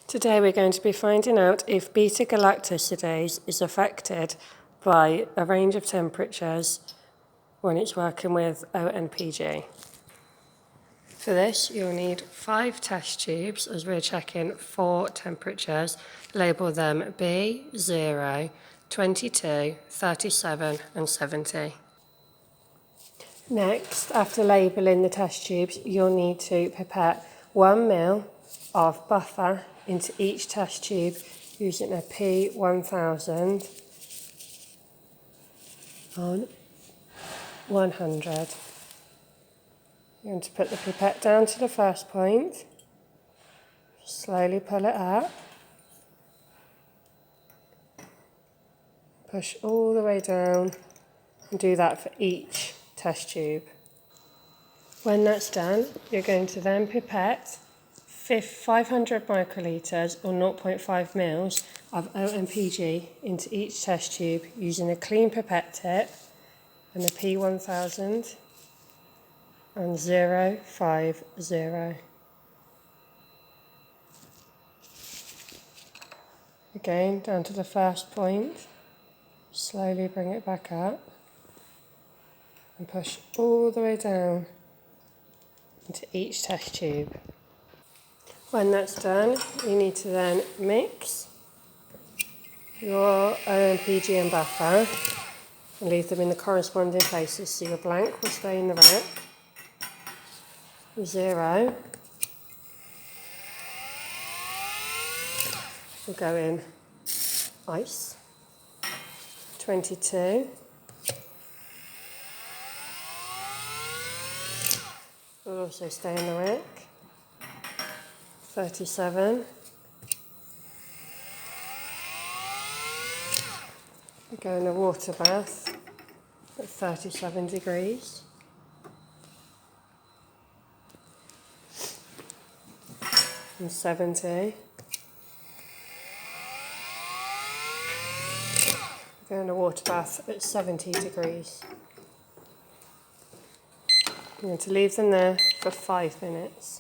Today we're going to be finding out if beta-galactosidase is affected by a range of temperatures when it's working with ONPG. For this you'll need 5 test tubes as we're checking 4 temperatures. Label them B, 0, 22, 37 and 70. Next, after labelling the test tubes, you'll need to pipette 1 ml of buffer into each test tube using a P1000 on 100. You're going to put the pipette down to the first point, slowly pull it up, push all the way down and do that for each test tube. When that's done, you're going to then pipette 500 microlitres or 0.5 mils of ONPG into each test tube using a clean pipette tip and a P1000 and 050. Again, down to the first point, slowly bring it back up and push all the way down into each test tube. When that's done, you need to then mix your ONPG and buffer and leave them in the corresponding places. So your blank will stay in the rack, 0 will go in ice, 22 will also stay in the rack, 37 will go in a water bath at 37 degrees, and 70 go in a water bath at 70 degrees. I'm going to leave them there for 5 minutes.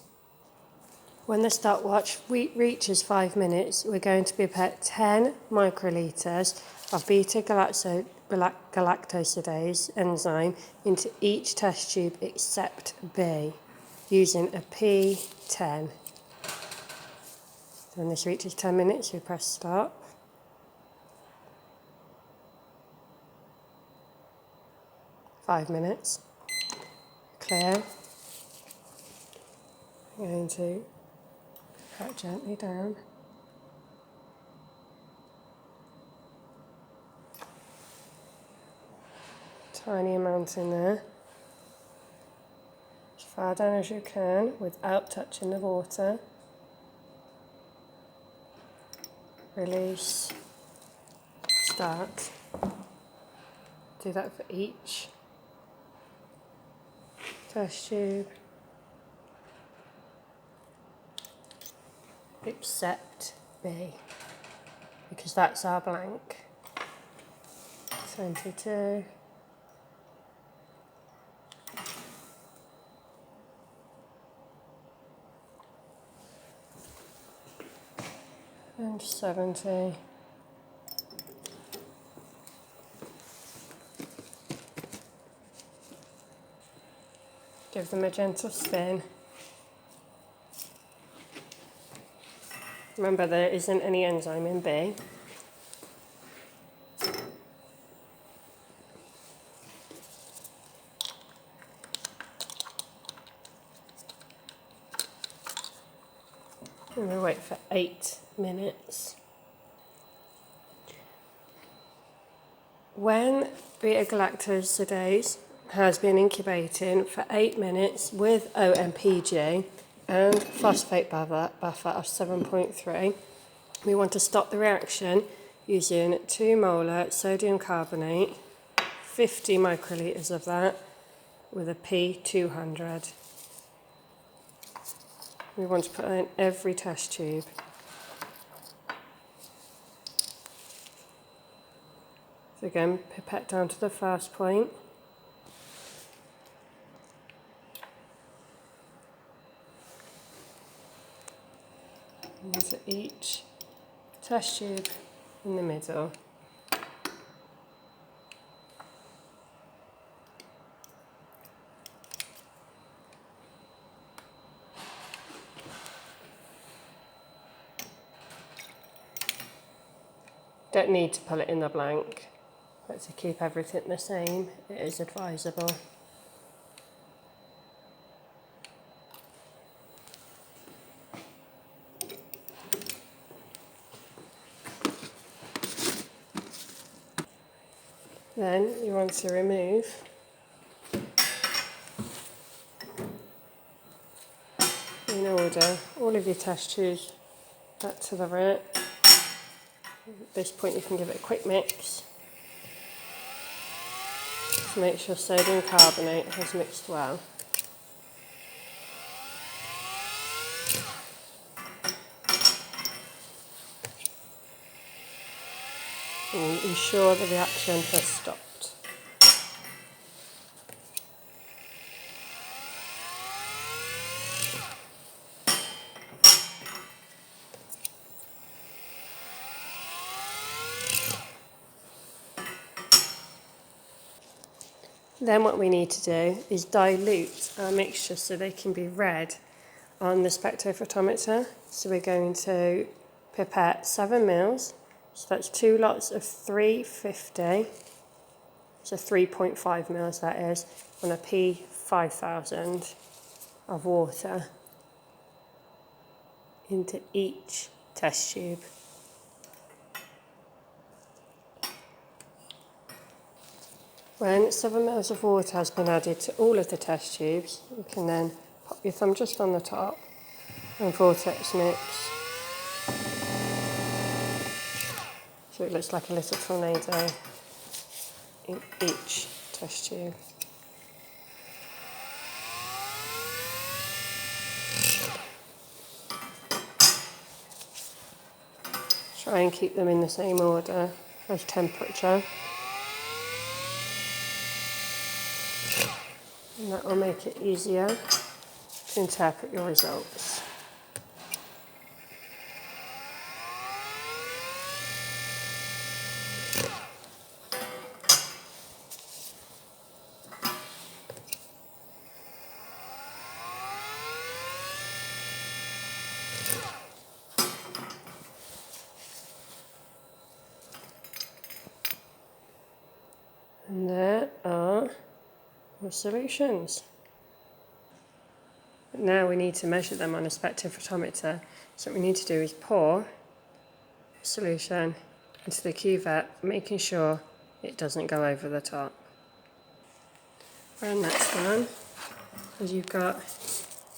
When the stopwatch reaches 5 minutes, we're going to pipette 10 microlitres of beta-galactosidase enzyme into each test tube except B, using a P10. When this reaches 10 minutes, we press stop. Five minutes. Clear. I'm going to cut gently down. Tiny amount in there. As far down as you can without touching the water. Release. Start. Do that for each test tube except B, because that's our blank. 22 and 70. Give them a gentle spin. Remember, there isn't any enzyme in B. And we wait for 8 minutes. When beta-galactosidase has been incubating for 8 minutes with ONPG and phosphate buffer of 7.3, we want to stop the reaction using 2 molar sodium carbonate, 50 microlitres of that, with a P200. We want to put that in every test tube. So again, pipette down to the first point. Into into each test tube in the middle. Don't need to pull it in the blank, but to keep everything the same, it is advisable. Then you want to remove in order all of your test tubes back to the rack. At this point you can give it a quick mix to make sure sodium carbonate has mixed well. And ensure the reaction has stopped. Then what we need to do is dilute our mixture so they can be read on the spectrophotometer. So we're going to pipette 7 mils, so that's 2 lots of 350, so 3.5 mils that is, on a P5000 of water into each test tube. When 7 mils of water has been added to all of the test tubes, you can then pop your thumb just on the top and vortex mix. So it looks like a little tornado in each test tube. Try and keep them in the same order as temperature. And that will make it easier to interpret your results. And there are your solutions. But now we need to measure them on a spectrophotometer. So what we need to do is pour a solution into the cuvette, making sure it doesn't go over the top. When that's done, as you've got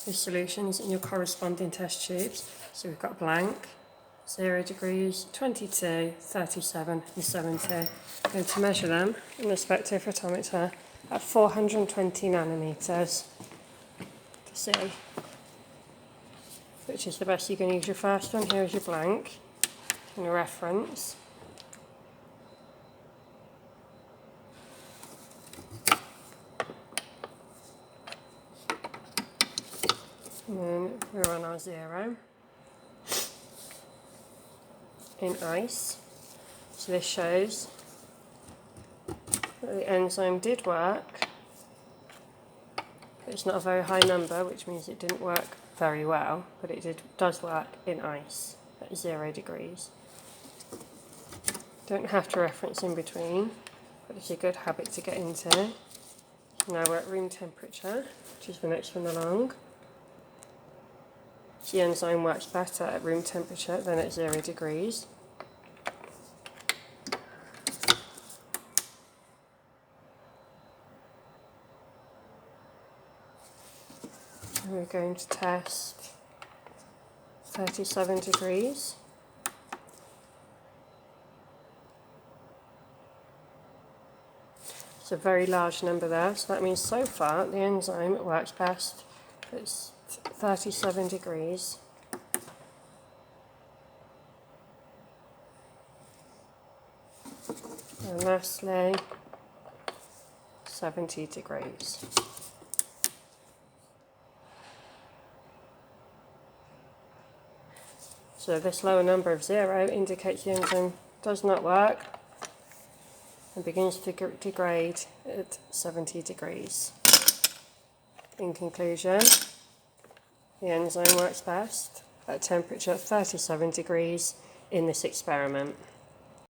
your solutions in your corresponding test tubes, so we've got blank, 0 degrees, 22, 37 and 70. I'm going to measure them in the spectrophotometer at 420 nanometers to see which is the best. You can use your first one. Here is your blank and your reference. And then we're on our 0 in ice. So this shows that the enzyme did work. It's not a very high number, which means it didn't work very well, but it does work in ice at 0 degrees. Don't have to reference in between, but it's a good habit to get into. Now we're at room temperature, which is the next one along. The enzyme works better at room temperature than at 0 degrees. And we're going to test 37 degrees. It's a very large number there, so that means so far the enzyme works best at 37 degrees. And lastly, 70 degrees. So this lower number of 0 indicates the enzyme does not work and begins to degrade at 70 degrees. In conclusion, the enzyme works best at a temperature of 37 degrees in this experiment.